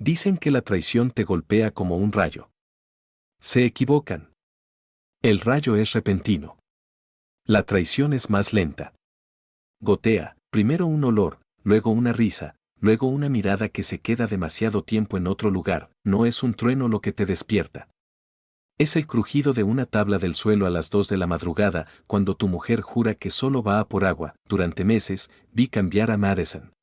Dicen que la traición te golpea como un rayo. Se equivocan. El rayo es repentino. La traición es más lenta. Gotea, primero un olor, luego una risa, luego una mirada que se queda demasiado tiempo en otro lugar. No es un trueno lo que te despierta. Es el crujido de una tabla del suelo a las 2 de la madrugada, cuando tu mujer jura que solo va a por agua. Durante meses, vi cambiar a Madison.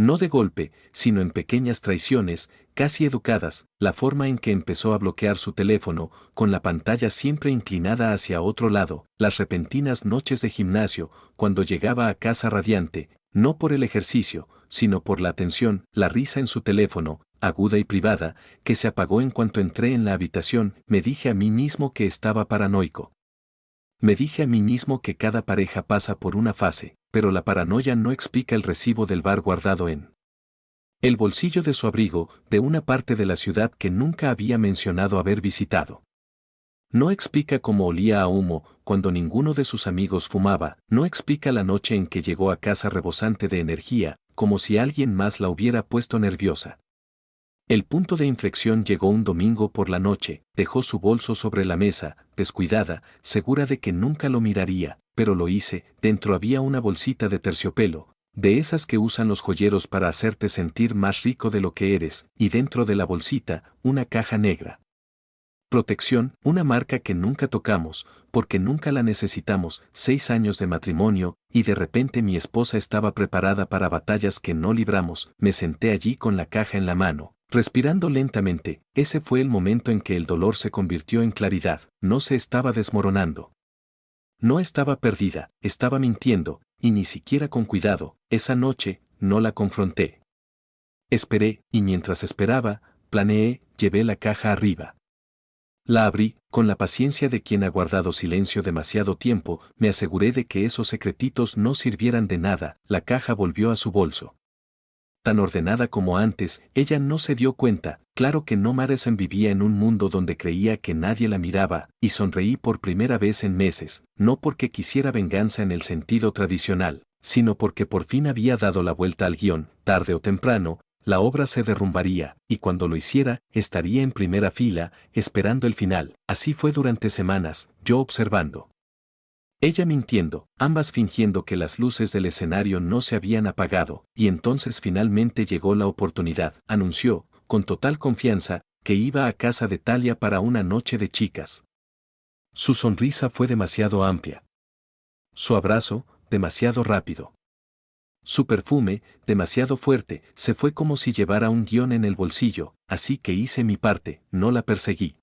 No de golpe, sino en pequeñas traiciones, casi educadas, la forma en que empezó a bloquear su teléfono, con la pantalla siempre inclinada hacia otro lado, las repentinas noches de gimnasio, cuando llegaba a casa radiante, no por el ejercicio, sino por la atención, la risa en su teléfono, aguda y privada, que se apagó en cuanto entré en la habitación. Me dije a mí mismo que estaba paranoico. Me dije a mí mismo que cada pareja pasa por una fase, pero la paranoia no explica el recibo del bar guardado en el bolsillo de su abrigo, de una parte de la ciudad que nunca había mencionado haber visitado. No explica cómo olía a humo cuando ninguno de sus amigos fumaba, no explica la noche en que llegó a casa rebosante de energía, como si alguien más la hubiera puesto nerviosa. El punto de inflexión llegó un domingo por la noche, dejó su bolso sobre la mesa, descuidada, segura de que nunca lo miraría, pero lo hice. Dentro había una bolsita de terciopelo, de esas que usan los joyeros para hacerte sentir más rico de lo que eres, y dentro de la bolsita, una caja negra. Protección, una marca que nunca tocamos, porque nunca la necesitamos. 6 años de matrimonio, y de repente mi esposa estaba preparada para batallas que no libramos. Me senté allí con la caja en la mano, respirando lentamente. Ese fue el momento en que el dolor se convirtió en claridad. No se estaba desmoronando. No estaba perdida, estaba mintiendo, y ni siquiera con cuidado. Esa noche, no la confronté. Esperé, y mientras esperaba, planeé, llevé la caja arriba. La abrí, con la paciencia de quien ha guardado silencio demasiado tiempo. Me aseguré de que esos secretitos no sirvieran de nada. La caja volvió a su bolso. Tan ordenada como antes, ella no se dio cuenta. Claro que no. Madison vivía en un mundo donde creía que nadie la miraba, y sonreí por primera vez en meses, no porque quisiera venganza en el sentido tradicional, sino porque por fin había dado la vuelta al guión. Tarde o temprano, la obra se derrumbaría, y cuando lo hiciera, estaría en primera fila, esperando el final. Así fue durante semanas, yo observando. Ella mintiendo, ambas fingiendo que las luces del escenario no se habían apagado, y entonces finalmente llegó la oportunidad. Anunció, con total confianza, que iba a casa de Talia para una noche de chicas. Su sonrisa fue demasiado amplia. Su abrazo, demasiado rápido. Su perfume, demasiado fuerte. Se fue como si llevara un guión en el bolsillo, así que hice mi parte. No la perseguí.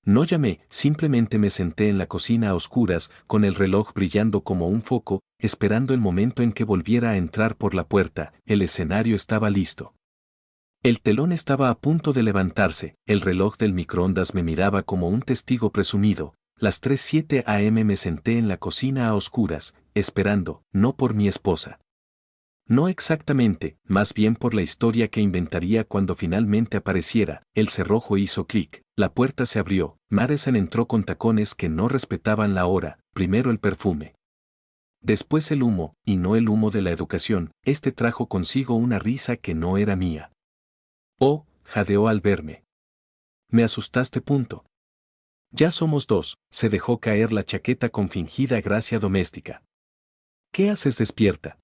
No llamé, simplemente me senté en la cocina a oscuras, con el reloj brillando como un foco, esperando el momento en que volviera a entrar por la puerta. El escenario estaba listo. El telón estaba a punto de levantarse. El reloj del microondas me miraba como un testigo presumido. Las 3:07 am. Me senté en la cocina a oscuras, esperando, no por mi esposa. No exactamente, más bien por la historia que inventaría cuando finalmente apareciera. El cerrojo hizo clic, la puerta se abrió. Madison entró con tacones que no respetaban la hora. Primero el perfume. Después el humo, y no el humo de la educación. Este trajo consigo una risa que no era mía. Oh, jadeó al verme. Me asustaste. Ya somos dos. Se dejó caer la chaqueta con fingida gracia doméstica. ¿Qué haces despierta?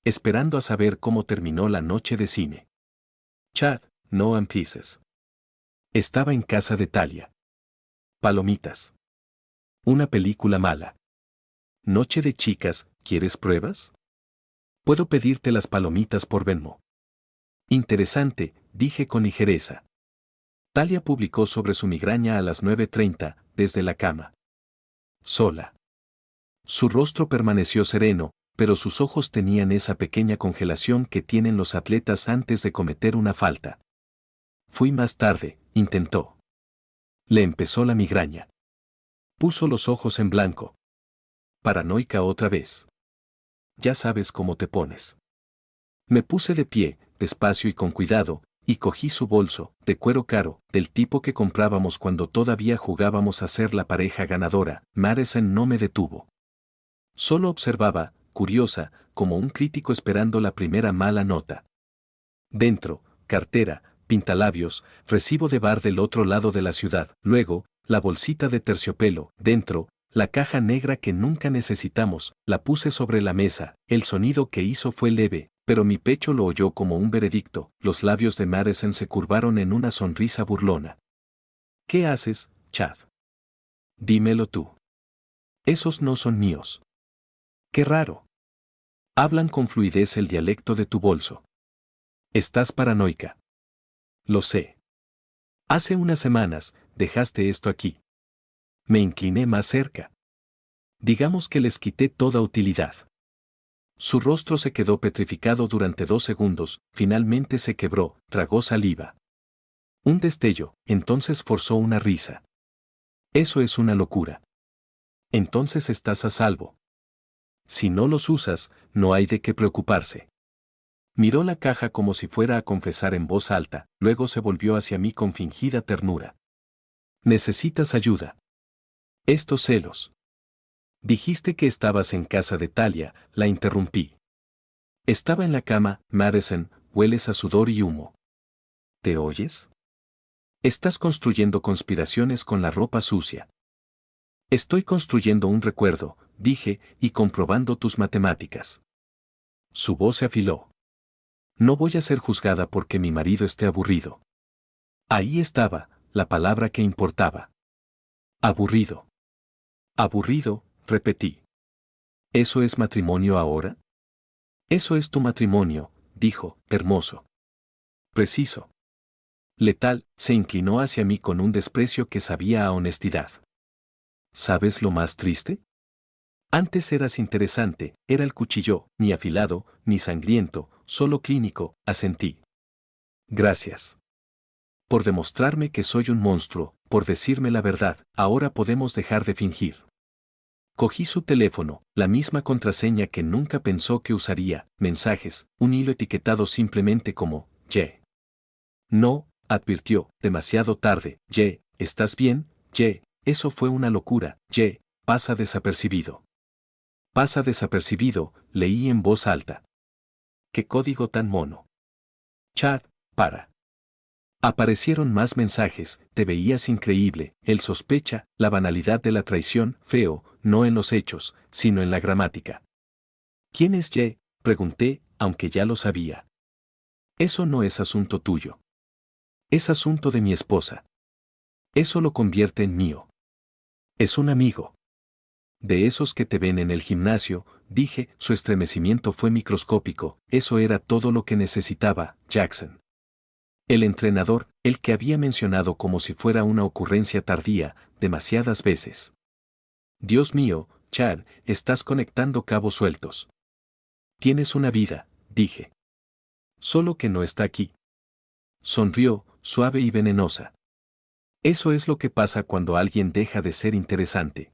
Esperando a saber cómo terminó la noche de cine. Chad, no empieces. Estaba en casa de Talia. Palomitas. Una película mala. Noche de chicas, ¿quieres pruebas? Puedo pedirte las palomitas por Venmo. Interesante, dije con ligereza. Talia publicó sobre su migraña a las 9:30, desde la cama. Sola. Su rostro permaneció sereno, pero sus ojos tenían esa pequeña congelación que tienen los atletas antes de cometer una falta. Fui más tarde, intentó. Le empezó la migraña. Puso los ojos en blanco. Paranoica otra vez. Ya sabes cómo te pones. Me puse de pie, despacio y con cuidado, y cogí su bolso, de cuero caro, del tipo que comprábamos cuando todavía jugábamos a ser la pareja ganadora. Madison no me detuvo. Solo observaba, curiosa, como un crítico esperando la primera mala nota. Dentro, cartera, pintalabios, recibo de bar del otro lado de la ciudad, luego, la bolsita de terciopelo, dentro, la caja negra que nunca necesitamos, la puse sobre la mesa, el sonido que hizo fue leve, pero mi pecho lo oyó como un veredicto, los labios de Madison se curvaron en una sonrisa burlona. ¿Qué haces, Chad? Dímelo tú. Esos no son míos. Qué raro. Hablan con fluidez el dialecto de tu bolso. Estás paranoica. Lo sé. Hace unas semanas, dejaste esto aquí. Me incliné más cerca. Digamos que les quité toda utilidad. Su rostro se quedó petrificado durante 2 segundos, finalmente se quebró, tragó saliva. Un destello, entonces forzó una risa. Eso es una locura. Entonces estás a salvo. Si no los usas, no hay de qué preocuparse. Miró la caja como si fuera a confesar en voz alta, luego se volvió hacia mí con fingida ternura. ¿Necesitas ayuda? Estos celos. Dijiste que estabas en casa de Talia, la interrumpí. Estaba en la cama, Madison, hueles a sudor y humo. ¿Te oyes? Estás construyendo conspiraciones con la ropa sucia. Estoy construyendo un recuerdo, dije, y comprobando tus matemáticas. Su voz se afiló. No voy a ser juzgada porque mi marido esté aburrido. Ahí estaba, la palabra que importaba. Aburrido. Aburrido, repetí. ¿Eso es matrimonio ahora? Eso es tu matrimonio, dijo, hermoso. Preciso. Letal, se inclinó hacia mí con un desprecio que sabía a honestidad. ¿Sabes lo más triste? Antes eras interesante, era el cuchillo, ni afilado, ni sangriento, solo clínico, asentí. Gracias. Por demostrarme que soy un monstruo, por decirme la verdad, ahora podemos dejar de fingir. Cogí su teléfono, la misma contraseña que nunca pensó que usaría, mensajes, un hilo etiquetado simplemente como, Ye. No, advirtió, demasiado tarde, Ye, ¿estás bien? Ye, eso fue una locura, Ye, pasa desapercibido. Pasa desapercibido, leí en voz alta. ¿Qué código tan mono? Chad, para. Aparecieron más mensajes, te veías increíble, él sospecha, la banalidad de la traición, feo, no en los hechos, sino en la gramática. ¿Quién es Ye? Pregunté, aunque ya lo sabía. Eso no es asunto tuyo. Es asunto de mi esposa. Eso lo convierte en mío. Es un amigo. De esos que te ven en el gimnasio, dije, su estremecimiento fue microscópico, eso era todo lo que necesitaba, Jackson. El entrenador, el que había mencionado como si fuera una ocurrencia tardía, demasiadas veces. Dios mío, Chad, estás conectando cabos sueltos. Tienes una vida, dije. Solo que no está aquí. Sonrió, suave y venenosa. Eso es lo que pasa cuando alguien deja de ser interesante.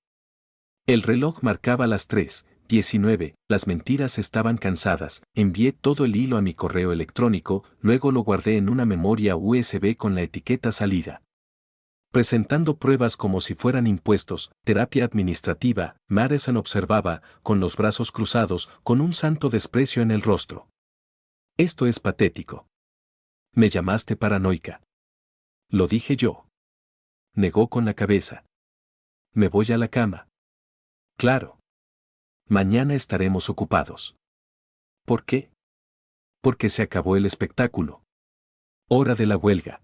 El reloj marcaba las 3:19, las mentiras estaban cansadas, envié todo el hilo a mi correo electrónico, luego lo guardé en una memoria USB con la etiqueta salida. Presentando pruebas como si fueran impuestos, terapia administrativa, Madison observaba, con los brazos cruzados, con un santo desprecio en el rostro. Esto es patético. Me llamaste paranoica. Lo dije yo. Negó con la cabeza. Me voy a la cama. Claro. Mañana estaremos ocupados. ¿Por qué? Porque se acabó el espectáculo. Hora de la huelga.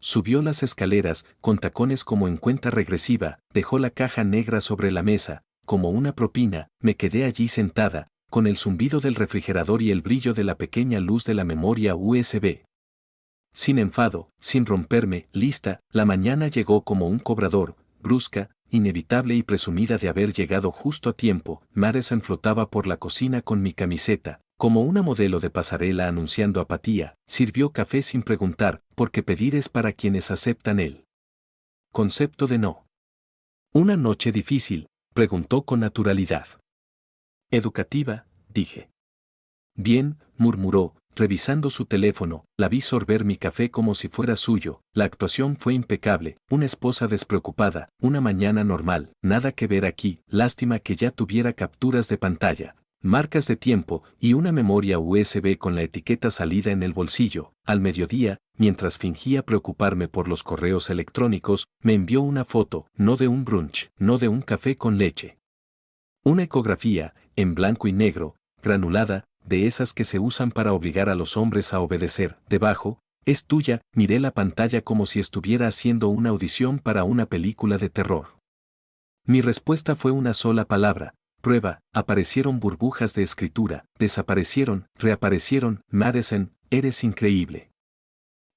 Subió las escaleras, con tacones como en cuenta regresiva, dejó la caja negra sobre la mesa, como una propina, me quedé allí sentada, con el zumbido del refrigerador y el brillo de la pequeña luz de la memoria USB. Sin enfado, sin romperme, lista, la mañana llegó como un cobrador, brusca, inevitable y presumida de haber llegado justo a tiempo. Madison flotaba por la cocina con mi camiseta, como una modelo de pasarela anunciando apatía, sirvió café sin preguntar, porque pedir es para quienes aceptan el concepto de no. ¿Una noche difícil? Preguntó con naturalidad. Educativa, dije. Bien, murmuró, revisando su teléfono, la vi sorber mi café como si fuera suyo, la actuación fue impecable, una esposa despreocupada, una mañana normal, nada que ver aquí, lástima que ya tuviera capturas de pantalla. marcas de tiempo y una memoria USB con la etiqueta salida en el bolsillo. Al mediodía, mientras fingía preocuparme por los correos electrónicos, me envió una foto, no de un brunch, no de un café con leche. Una ecografía, en blanco y negro, granulada, de esas que se usan para obligar a los hombres a obedecer. Debajo, es tuya. Miré la pantalla como si estuviera haciendo una audición para una película de terror. Mi respuesta fue una sola palabra: prueba. Aparecieron burbujas de escritura, desaparecieron, reaparecieron. Madison, eres increíble.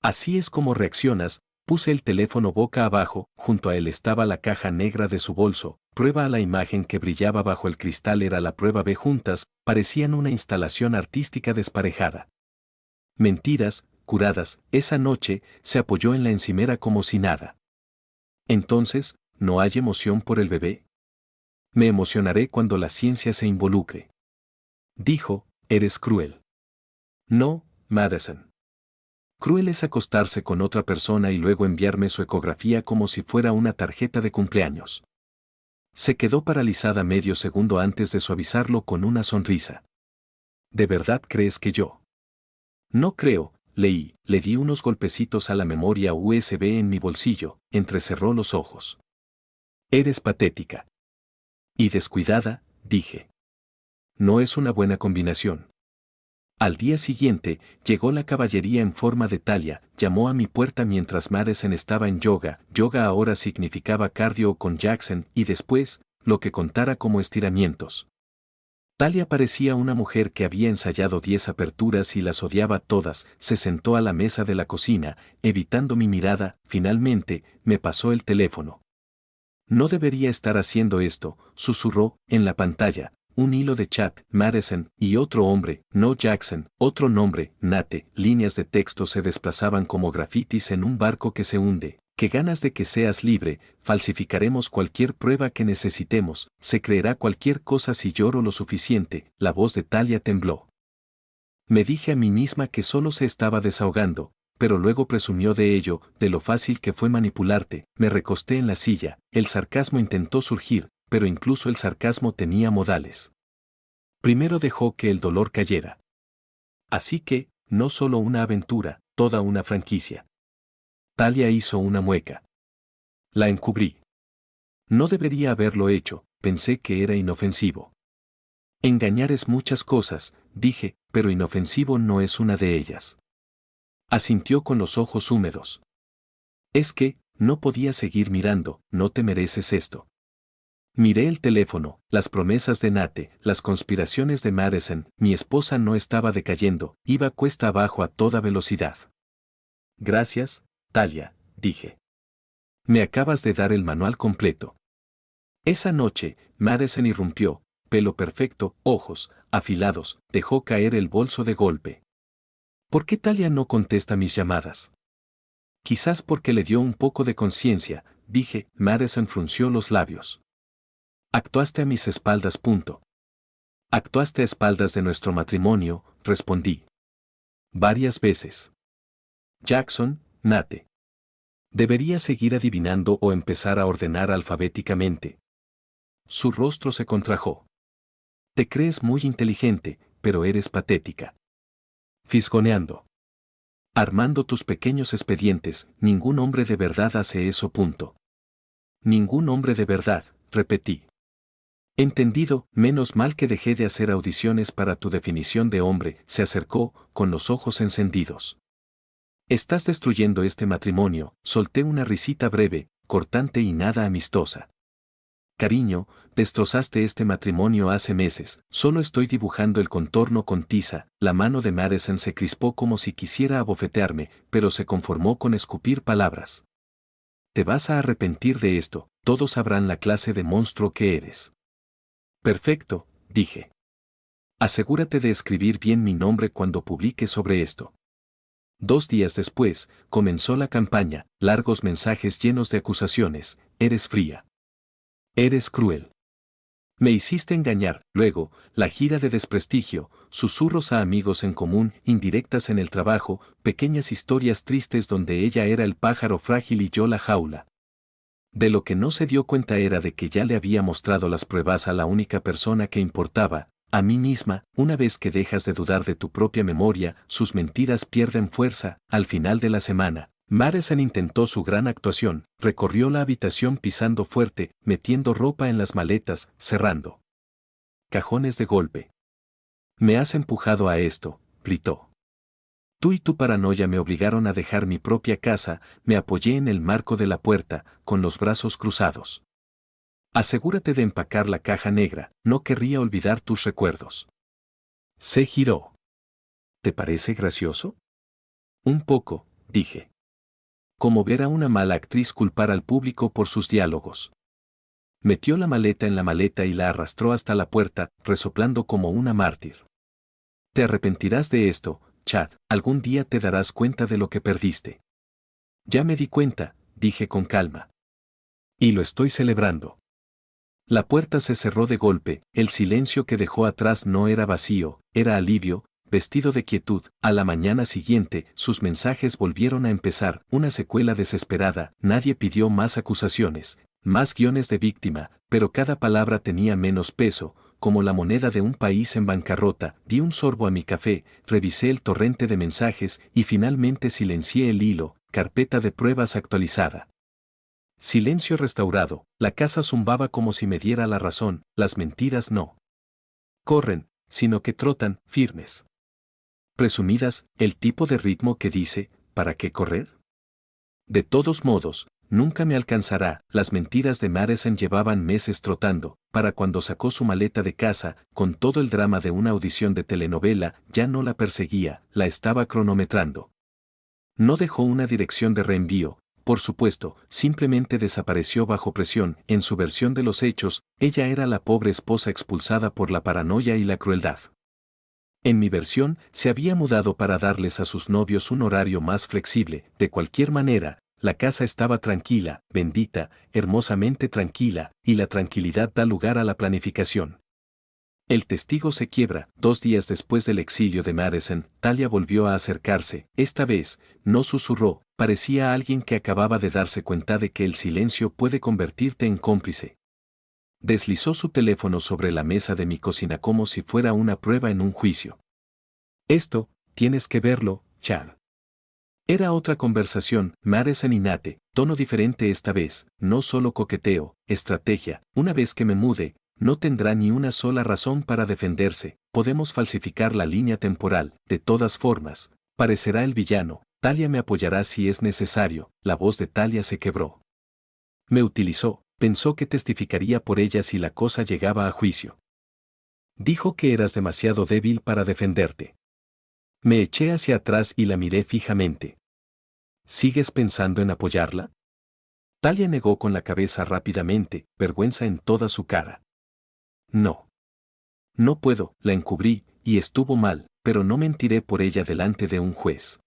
Así es como reaccionas. Puse el teléfono boca abajo, junto a él estaba la caja negra de su bolso. Prueba A. La imagen que brillaba bajo el cristal era la prueba B. Juntas, parecían una instalación artística desparejada. Mentiras, curadas. Esa noche, se apoyó en la encimera como si nada. Entonces, ¿no hay emoción por el bebé? Me emocionaré cuando la ciencia se involucre. Dijo, eres cruel. No, Madison. Cruel es acostarse con otra persona y luego enviarme su ecografía como si fuera una tarjeta de cumpleaños. Se quedó paralizada medio segundo antes de suavizarlo con una sonrisa. ¿De verdad crees que yo? No creo, leí. Le di unos golpecitos a la memoria USB en mi bolsillo, entrecerró los ojos. Eres patética. Y descuidada, dije. No es una buena combinación. Al día siguiente, llegó la caballería en forma de Talia, llamó a mi puerta mientras Madison estaba en yoga. Yoga ahora significaba cardio con Jackson y después, lo que contara como estiramientos. Talia parecía una mujer que había ensayado 10 aperturas y las odiaba todas. Se sentó a la mesa de la cocina, evitando mi mirada. Finalmente, me pasó el teléfono. No debería estar haciendo esto, susurró, en la pantalla. Un hilo de chat, Madison, y otro hombre, no Jackson, otro nombre, Nate. Líneas de texto se desplazaban como grafitis en un barco que se hunde. Qué ganas de que seas libre. Falsificaremos cualquier prueba que necesitemos. Se creerá cualquier cosa si lloro lo suficiente. La voz de Talia tembló. Me dije a mí misma que solo se estaba desahogando, pero luego presumió de ello, de lo fácil que fue manipularte. Me recosté en la silla. El sarcasmo intentó surgir, pero incluso el sarcasmo tenía modales. Primero dejó que el dolor cayera. Así que, no solo una aventura, toda una franquicia. Talia hizo una mueca. La encubrí. No debería haberlo hecho, pensé que era inofensivo. Engañar es muchas cosas, dije, pero inofensivo no es una de ellas. Asintió con los ojos húmedos. Es que, no podía seguir mirando. No te mereces esto. Miré el teléfono, las promesas de Nate, las conspiraciones de Madison. Mi esposa no estaba decayendo, iba cuesta abajo a toda velocidad. Gracias, Talia, dije. Me acabas de dar el manual completo. Esa noche, Madison irrumpió, pelo perfecto, ojos afilados, dejó caer el bolso de golpe. ¿Por qué Talia no contesta mis llamadas? Quizás porque le dio un poco de conciencia, dije. Madison frunció los labios. Actuaste a mis espaldas. Actuaste a espaldas de nuestro matrimonio, respondí. Varias veces. Jackson, Nate. Debería seguir adivinando o empezar a ordenar alfabéticamente. Su rostro se contrajo. Te crees muy inteligente, pero eres patética. Fisgoneando. Armando tus pequeños expedientes. Ningún hombre de verdad hace eso. Ningún hombre de verdad, repetí. Entendido, menos mal que dejé de hacer audiciones para tu definición de hombre. Se acercó, con los ojos encendidos. Estás destruyendo este matrimonio. Solté una risita breve, cortante y nada amistosa. Cariño, destrozaste este matrimonio hace meses. Solo estoy dibujando el contorno con tiza. La mano de Madison se crispó como si quisiera abofetearme, pero se conformó con escupir palabras. Te vas a arrepentir de esto. Todos sabrán la clase de monstruo que eres. Perfecto, dije. Asegúrate de escribir bien mi nombre cuando publique sobre esto. 2 días después, comenzó la campaña, largos mensajes llenos de acusaciones. Eres fría. Eres cruel. Me hiciste engañar. Luego, la gira de desprestigio, susurros a amigos en común, indirectas en el trabajo, pequeñas historias tristes donde ella era el pájaro frágil y yo la jaula. De lo que no se dio cuenta era de que ya le había mostrado las pruebas a la única persona que importaba, A mí misma, una vez que dejas de dudar de tu propia memoria, sus mentiras pierden fuerza. Al final de la semana, Madison intentó su gran actuación, recorrió la habitación pisando fuerte, metiendo ropa en las maletas, cerrando cajones de golpe. Me has empujado a esto, gritó. Tú y tu paranoia me obligaron a dejar mi propia casa. Me apoyé en el marco de la puerta, con los brazos cruzados. Asegúrate de empacar la caja negra, no querría olvidar tus recuerdos. Se giró. ¿Te parece gracioso? Un poco, dije. Como ver a una mala actriz culpar al público por sus diálogos. Metió la maleta en la maleta y la arrastró hasta la puerta, resoplando como una mártir. Te arrepentirás de esto, Chad, algún día te darás cuenta de lo que perdiste. Ya me di cuenta, dije con calma. Y lo estoy celebrando. La puerta se cerró de golpe, el silencio que dejó atrás no era vacío, era alivio, vestido de quietud. A la mañana siguiente, sus mensajes volvieron a empezar, una secuela desesperada. Nadie pidió más acusaciones, más guiones de víctima, pero cada palabra tenía menos peso, como la moneda de un país en bancarrota. Di un sorbo a mi café, revisé el torrente de mensajes y finalmente silencié el hilo, carpeta de pruebas actualizada. Silencio restaurado, la casa zumbaba como si me diera la razón, las mentiras no corren, sino que trotan, firmes. Presumidas, el tipo de ritmo que dice, ¿para qué correr? De todos modos, nunca me alcanzará. Las mentiras de Madison llevaban meses trotando. Para cuando sacó su maleta de casa, con todo el drama de una audición de telenovela, ya no la perseguía, la estaba cronometrando. No dejó una dirección de reenvío. Por supuesto, simplemente desapareció bajo presión. En su versión de los hechos, ella era la pobre esposa expulsada por la paranoia y la crueldad. En mi versión, se había mudado para darles a sus novios un horario más flexible. De cualquier manera, la casa estaba tranquila, bendita, hermosamente tranquila, y la tranquilidad da lugar a la planificación. El testigo se quiebra. 2 días después del exilio de Madison, Talia volvió a acercarse. Esta vez, no susurró, parecía alguien que acababa de darse cuenta de que el silencio puede convertirte en cómplice. Deslizó su teléfono sobre la mesa de mi cocina como si fuera una prueba en un juicio. Esto, tienes que verlo, Chad. Era otra conversación, Madison y Nate, tono diferente esta vez, no solo coqueteo, estrategia. Una vez que me mude, no tendrá ni una sola razón para defenderse. Podemos falsificar la línea temporal. De todas formas, parecerá el villano. Talia me apoyará si es necesario. La voz de Talia se quebró. Me utilizó, pensó que testificaría por ella si la cosa llegaba a juicio. Dijo que eras demasiado débil para defenderte. Me eché hacia atrás y la miré fijamente. ¿Sigues pensando en apoyarla? Talia negó con la cabeza rápidamente, vergüenza en toda su cara. No. No puedo, la encubrí, y estuvo mal, pero no mentiré por ella delante de un juez.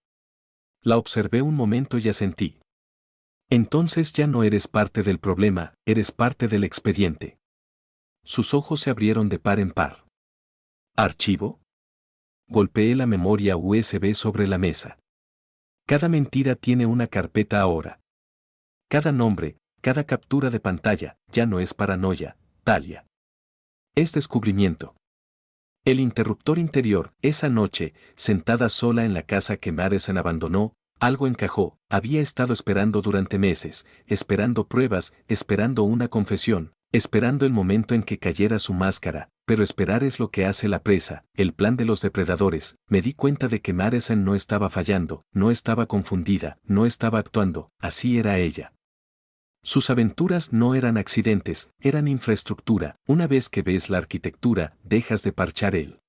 La observé un momento y asentí. Entonces ya no eres parte del problema, eres parte del expediente. Sus ojos se abrieron de par en par. ¿Archivo? Golpeé la memoria USB sobre la mesa. Cada mentira tiene una carpeta ahora. Cada nombre, cada captura de pantalla, ya no es paranoia, Talia. Es descubrimiento. El interruptor interior, esa noche, sentada sola en la casa que Madison abandonó, algo encajó. Había estado esperando durante meses, esperando pruebas, esperando una confesión, esperando el momento en que cayera su máscara, pero esperar es lo que hace la presa, el plan de los depredadores. Me di cuenta de que Madison no estaba fallando, no estaba confundida, no estaba actuando, así era ella. Sus aventuras no eran accidentes, eran infraestructura. Una vez que ves la arquitectura, dejas de parchar el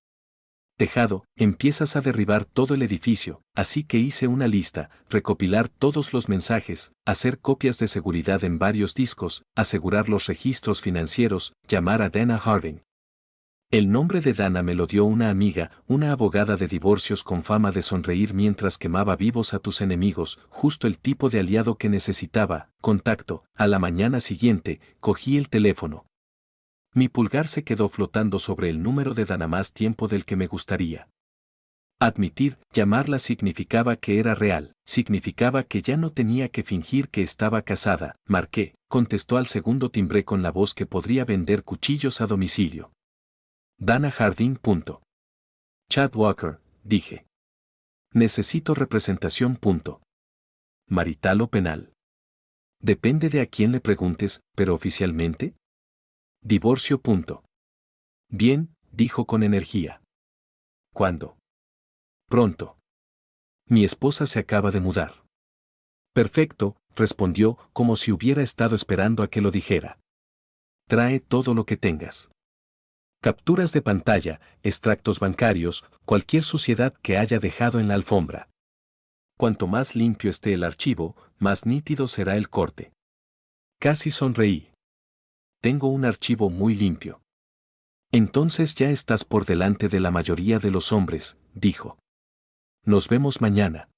tejado, empiezas a derribar todo el edificio, así que hice una lista, recopilar todos los mensajes, hacer copias de seguridad en varios discos, asegurar los registros financieros, llamar a Dana Harding. El nombre de Dana me lo dio una amiga, una abogada de divorcios con fama de sonreír mientras quemaba vivos a tus enemigos, justo el tipo de aliado que necesitaba. Contacto. A la mañana siguiente, cogí el teléfono. Mi pulgar se quedó flotando sobre el número de Dana más tiempo del que me gustaría. Admitir, llamarla significaba que era real, significaba que ya no tenía que fingir que estaba casada. Marqué, contestó al segundo timbre con la voz que podría vender cuchillos a domicilio. Dana Harding. Chad Walker, dije. Necesito representación. Marital o penal. Depende de a quién le preguntes, pero oficialmente. Divorcio. Bien, dijo con energía. ¿Cuándo? Pronto. Mi esposa se acaba de mudar. Perfecto, respondió, como si hubiera estado esperando a que lo dijera. Trae todo lo que tengas. Capturas de pantalla, extractos bancarios, cualquier suciedad que haya dejado en la alfombra. Cuanto más limpio esté el archivo, más nítido será el corte. Casi sonreí. Tengo un archivo muy limpio. Entonces ya estás por delante de la mayoría de los hombres, dijo. Nos vemos mañana.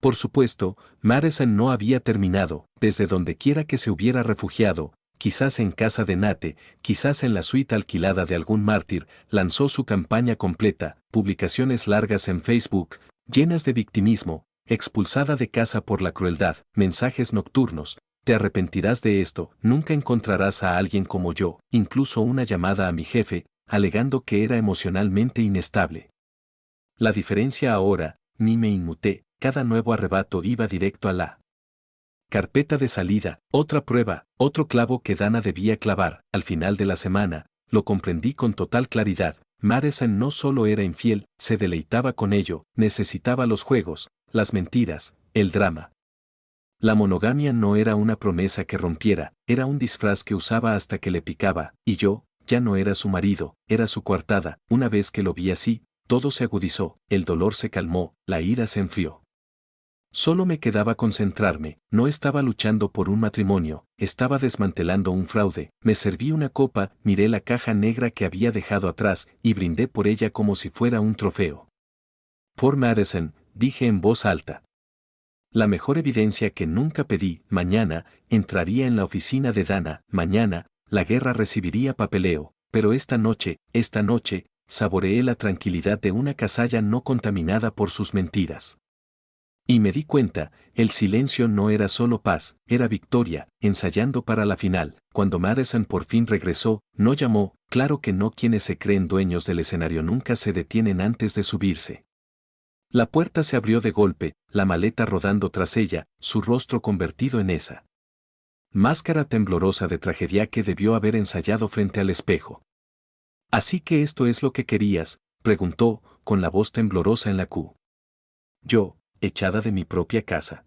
Por supuesto, Madison no había terminado, desde donde quiera que se hubiera refugiado, quizás en casa de Nate, quizás en la suite alquilada de algún mártir, lanzó su campaña completa, publicaciones largas en Facebook, llenas de victimismo, expulsada de casa por la crueldad, mensajes nocturnos. Te arrepentirás de esto, nunca encontrarás a alguien como yo, incluso una llamada a mi jefe, alegando que era emocionalmente inestable. La diferencia ahora, ni me inmuté, cada nuevo arrebato iba directo a la carpeta de salida, otra prueba, otro clavo que Dana debía clavar. Al final de la semana, lo comprendí con total claridad. Madison no solo era infiel, se deleitaba con ello, necesitaba los juegos, las mentiras, el drama. La monogamia no era una promesa que rompiera, era un disfraz que usaba hasta que le picaba, y yo, ya no era su marido, era su coartada. Una vez que lo vi así, todo se agudizó, el dolor se calmó, la ira se enfrió. Solo me quedaba concentrarme, no estaba luchando por un matrimonio, estaba desmantelando un fraude. Me serví una copa, miré la caja negra que había dejado atrás, y brindé por ella como si fuera un trofeo. Por Madison, dije en voz alta. La mejor evidencia que nunca pedí. Mañana, entraría en la oficina de Dana. Mañana, la guerra recibiría papeleo, pero esta noche, saboreé la tranquilidad de una casalla no contaminada por sus mentiras. Y me di cuenta, el silencio no era solo paz, era victoria, ensayando para la final. Cuando Madison por fin regresó, no llamó, claro que no. Quienes se creen dueños del escenario nunca se detienen antes de subirse. La puerta se abrió de golpe, la maleta rodando tras ella, su rostro convertido en esa máscara temblorosa de tragedia que debió haber ensayado frente al espejo. ¿Así que esto es lo que querías?, preguntó, con la voz temblorosa en la Q. Yo, echada de mi propia casa.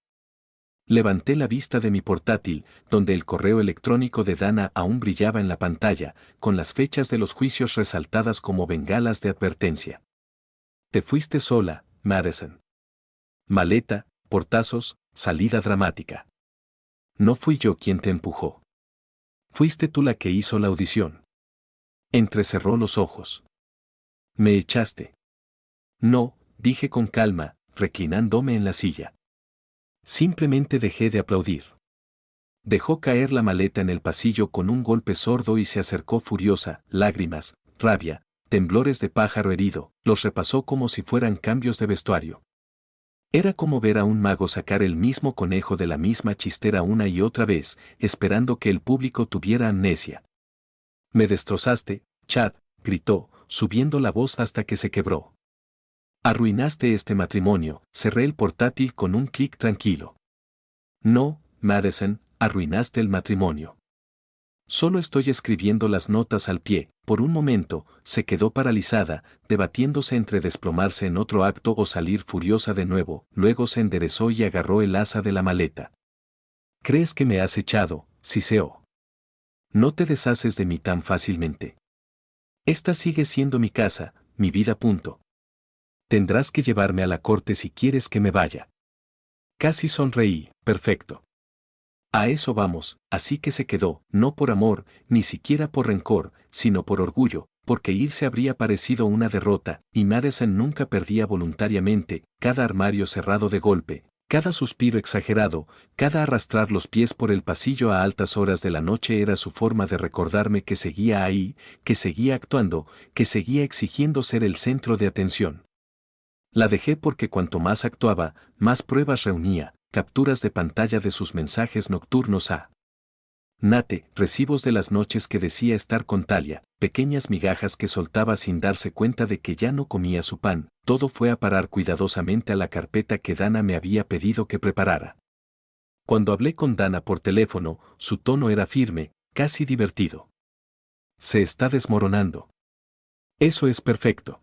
Levanté la vista de mi portátil, donde el correo electrónico de Dana aún brillaba en la pantalla, con las fechas de los juicios resaltadas como bengalas de advertencia. Te fuiste sola, Madison. Maleta, portazos, salida dramática. No fui yo quien te empujó. Fuiste tú la que hizo la audición. Entrecerró los ojos. Me echaste. No, dije con calma, reclinándome en la silla. Simplemente dejé de aplaudir. Dejó caer la maleta en el pasillo con un golpe sordo y se acercó furiosa, lágrimas, rabia, temblores de pájaro herido, los repasó como si fueran cambios de vestuario. Era como ver a un mago sacar el mismo conejo de la misma chistera una y otra vez, esperando que el público tuviera amnesia. Me destrozaste, Chad, gritó, subiendo la voz hasta que se quebró. Arruinaste este matrimonio. Cerré el portátil con un clic tranquilo. No, Madison, arruinaste el matrimonio. Solo estoy escribiendo las notas al pie. Por un momento, se quedó paralizada, debatiéndose entre desplomarse en otro acto o salir furiosa de nuevo. Luego se enderezó y agarró el asa de la maleta. ¿Crees que me has echado?, siseó. No te deshaces de mí tan fácilmente. Esta sigue siendo mi casa, mi vida. Tendrás que llevarme a la corte si quieres que me vaya. Casi sonreí. Perfecto. A eso vamos. Así que se quedó, no por amor, ni siquiera por rencor, sino por orgullo, porque irse habría parecido una derrota, y Madison nunca perdía voluntariamente. Cada armario cerrado de golpe, cada suspiro exagerado, cada arrastrar los pies por el pasillo a altas horas de la noche era su forma de recordarme que seguía ahí, que seguía actuando, que seguía exigiendo ser el centro de atención. La dejé porque cuanto más actuaba, más pruebas reunía, capturas de pantalla de sus mensajes nocturnos a Nate, recibos de las noches que decía estar con Talia, pequeñas migajas que soltaba sin darse cuenta de que ya no comía su pan, todo fue a parar cuidadosamente a la carpeta que Dana me había pedido que preparara. Cuando hablé con Dana por teléfono, su tono era firme, casi divertido. Se está desmoronando. Eso es perfecto.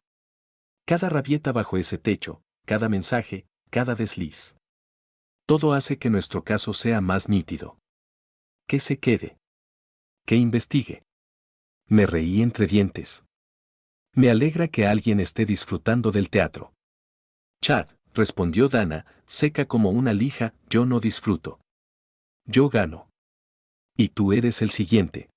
Cada rabieta bajo ese techo, cada mensaje, cada desliz. Todo hace que nuestro caso sea más nítido. Que se quede. Que investigue. Me reí entre dientes. Me alegra que alguien esté disfrutando del teatro. Chad, respondió Dana, seca como una lija, yo no disfruto. Yo gano. Y tú eres el siguiente.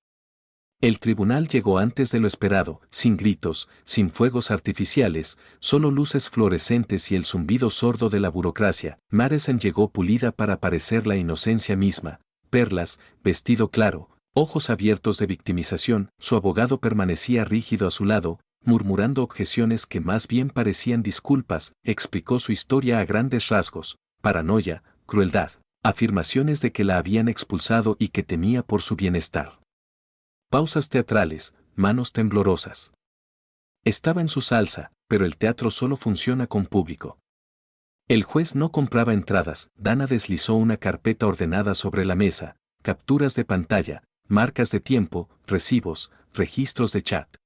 El tribunal llegó antes de lo esperado, sin gritos, sin fuegos artificiales, solo luces fluorescentes y el zumbido sordo de la burocracia. Madison llegó pulida para parecer la inocencia misma, perlas, vestido claro, ojos abiertos de victimización, su abogado permanecía rígido a su lado, murmurando objeciones que más bien parecían disculpas, explicó su historia a grandes rasgos, paranoia, crueldad, afirmaciones de que la habían expulsado y que temía por su bienestar. Pausas teatrales, manos temblorosas. Estaba en su salsa, pero el teatro solo funciona con público. El juez no compraba entradas, Dana deslizó una carpeta ordenada sobre la mesa, capturas de pantalla, marcas de tiempo, recibos, registros de chat.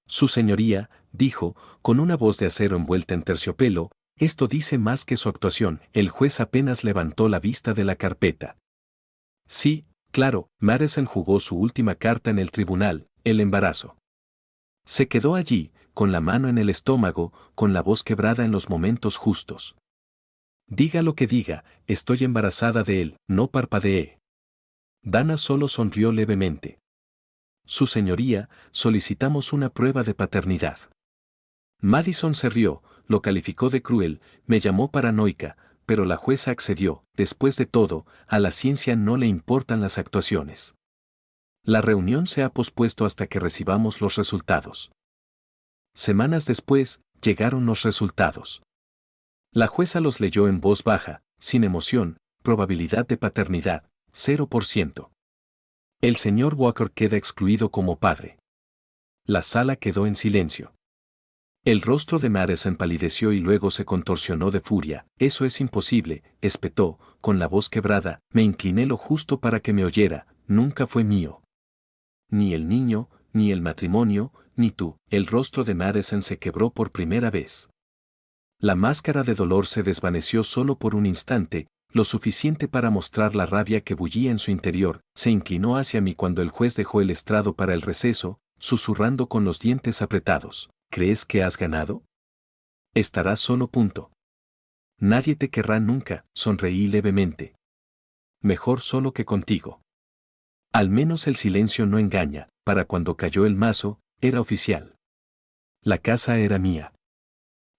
Su señoría, dijo, con una voz de acero envuelta en terciopelo, esto dice más que su actuación. El juez apenas levantó la vista de la carpeta. Sí, claro, Madison jugó su última carta en el tribunal, el embarazo. Se quedó allí, con la mano en el estómago, con la voz quebrada en los momentos justos. Diga lo que diga, estoy embarazada de él, no parpadeé. Dana solo sonrió levemente. Su señoría, solicitamos una prueba de paternidad. Madison se rió, lo calificó de cruel, me llamó paranoica, pero la jueza accedió. Después de todo, a la ciencia no le importan las actuaciones. La reunión se ha pospuesto hasta que recibamos los resultados. Semanas después, llegaron los resultados. La jueza los leyó en voz baja, sin emoción, probabilidad de paternidad, 0%. El señor Walker queda excluido como padre. La sala quedó en silencio. El rostro de Madison palideció y luego se contorsionó de furia. Eso es imposible, espetó, con la voz quebrada, me incliné lo justo para que me oyera, nunca fue mío. Ni el niño, ni el matrimonio, ni tú. El rostro de Madison se quebró por primera vez. La máscara de dolor se desvaneció solo por un instante, lo suficiente para mostrar la rabia que bullía en su interior. Se inclinó hacia mí cuando el juez dejó el estrado para el receso, susurrando con los dientes apretados. ¿Crees que has ganado? Estarás solo. Nadie te querrá nunca, sonreí levemente. Mejor solo que contigo. Al menos el silencio no engaña, para cuando cayó el mazo, era oficial. La casa era mía.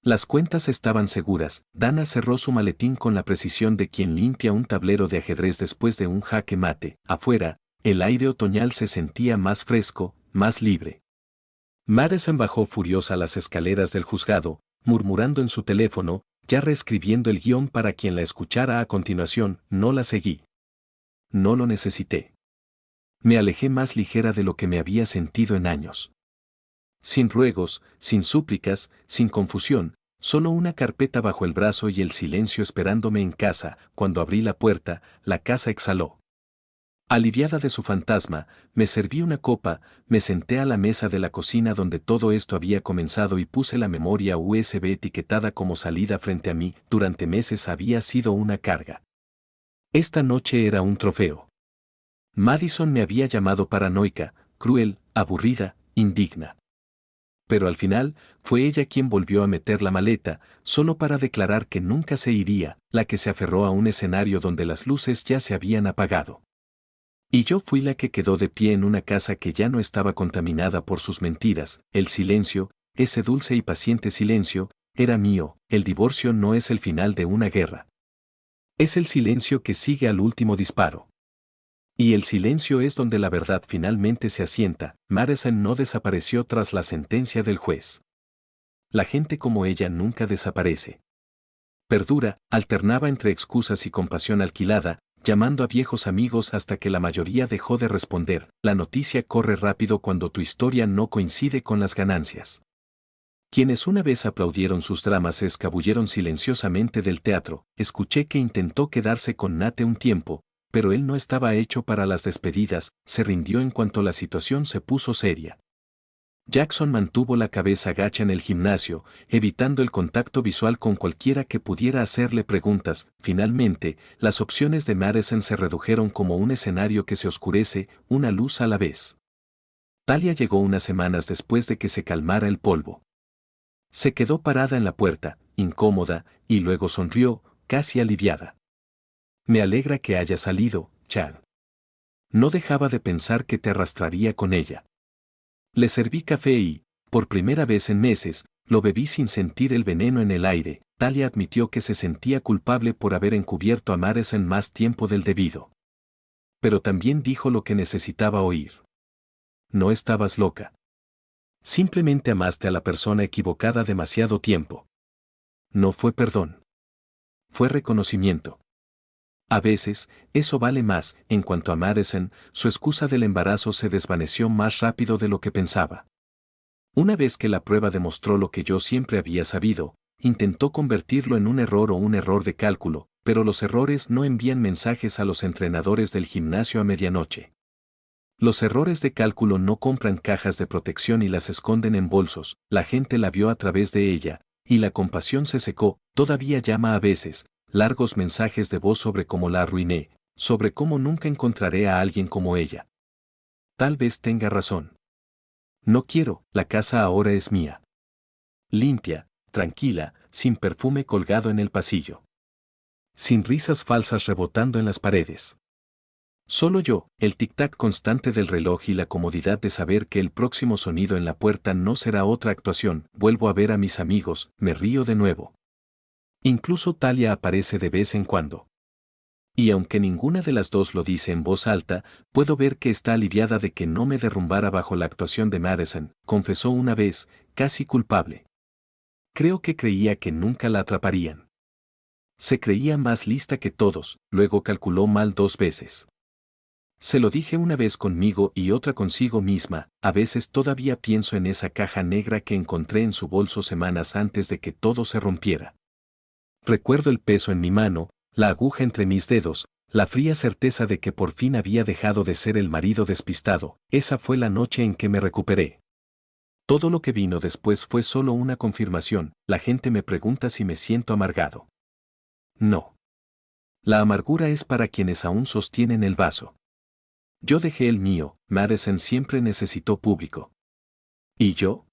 Las cuentas estaban seguras. Dana cerró su maletín con la precisión de quien limpia un tablero de ajedrez después de un jaque mate. Afuera, el aire otoñal se sentía más fresco, más libre. Madison bajó furiosa las escaleras del juzgado, murmurando en su teléfono, ya reescribiendo el guión para quien la escuchara a continuación. No la seguí. No lo necesité. Me alejé más ligera de lo que me había sentido en años. Sin ruegos, sin súplicas, sin confusión, solo una carpeta bajo el brazo y el silencio esperándome en casa. Cuando abrí la puerta, la casa exhaló. Aliviada de su fantasma, me serví una copa, me senté a la mesa de la cocina donde todo esto había comenzado y puse la memoria USB etiquetada como salida frente a mí. Durante meses había sido una carga. Esta noche era un trofeo. Madison me había llamado paranoica, cruel, aburrida, indigna. Pero al final, fue ella quien volvió a meter la maleta, solo para declarar que nunca se iría, la que se aferró a un escenario donde las luces ya se habían apagado. Y yo fui la que quedó de pie en una casa que ya no estaba contaminada por sus mentiras. El silencio, ese dulce y paciente silencio, era mío. El divorcio no es el final de una guerra. Es el silencio que sigue al último disparo. Y el silencio es donde la verdad finalmente se asienta. Madison no desapareció tras la sentencia del juez. La gente como ella nunca desaparece. Perdura, alternaba entre excusas y compasión alquilada, llamando a viejos amigos hasta que la mayoría dejó de responder. La noticia corre rápido cuando tu historia no coincide con las ganancias. Quienes una vez aplaudieron sus dramas se escabulleron silenciosamente del teatro. Escuché que intentó quedarse con Nate un tiempo, pero él no estaba hecho para las despedidas, se rindió en cuanto la situación se puso seria. Jackson mantuvo la cabeza gacha en el gimnasio, evitando el contacto visual con cualquiera que pudiera hacerle preguntas. Finalmente, las opciones de Madison se redujeron como un escenario que se oscurece, una luz a la vez. Talia llegó unas semanas después de que se calmara el polvo. Se quedó parada en la puerta, incómoda, y luego sonrió, casi aliviada. Me alegra que haya salido, Chad. No dejaba de pensar que te arrastraría con ella. Le serví café y, por primera vez en meses, lo bebí sin sentir el veneno en el aire. Talia admitió que se sentía culpable por haber encubierto a Madison más tiempo del debido. Pero también dijo lo que necesitaba oír. No estabas loca. Simplemente amaste a la persona equivocada demasiado tiempo. No fue perdón. Fue reconocimiento. A veces, eso vale más. En cuanto a Madison, su excusa del embarazo se desvaneció más rápido de lo que pensaba. Una vez que la prueba demostró lo que yo siempre había sabido, intentó convertirlo en un error o un error de cálculo, pero los errores no envían mensajes a los entrenadores del gimnasio a medianoche. Los errores de cálculo no compran cajas de protección y las esconden en bolsos. La gente la vio a través de ella, y la compasión se secó. Todavía llama a veces, largos mensajes de voz sobre cómo la arruiné, sobre cómo nunca encontraré a alguien como ella. Tal vez tenga razón. No quiero, la casa ahora es mía. Limpia, tranquila, sin perfume colgado en el pasillo. Sin risas falsas rebotando en las paredes. Solo yo, el tic-tac constante del reloj y la comodidad de saber que el próximo sonido en la puerta no será otra actuación. Vuelvo a ver a mis amigos, me río de nuevo. Incluso Talia aparece de vez en cuando. Y aunque ninguna de las dos lo dice en voz alta, puedo ver que está aliviada de que no me derrumbara bajo la actuación de Madison, confesó una vez, casi culpable. Creo que creía que nunca la atraparían. Se creía más lista que todos, luego calculó mal 2 veces. Se lo dije una vez conmigo y otra consigo misma. A veces todavía pienso en esa caja negra que encontré en su bolso semanas antes de que todo se rompiera. Recuerdo el peso en mi mano, la aguja entre mis dedos, la fría certeza de que por fin había dejado de ser el marido despistado. Esa fue la noche en que me recuperé. Todo lo que vino después fue solo una confirmación. La gente me pregunta si me siento amargado. No. La amargura es para quienes aún sostienen el vaso. Yo dejé el mío. Madison siempre necesitó público. ¿Y yo?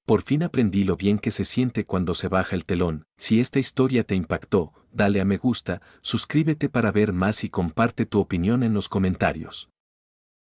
Por fin aprendí lo bien que se siente cuando se baja el telón. Si esta historia te impactó, dale a me gusta, suscríbete para ver más y comparte tu opinión en los comentarios.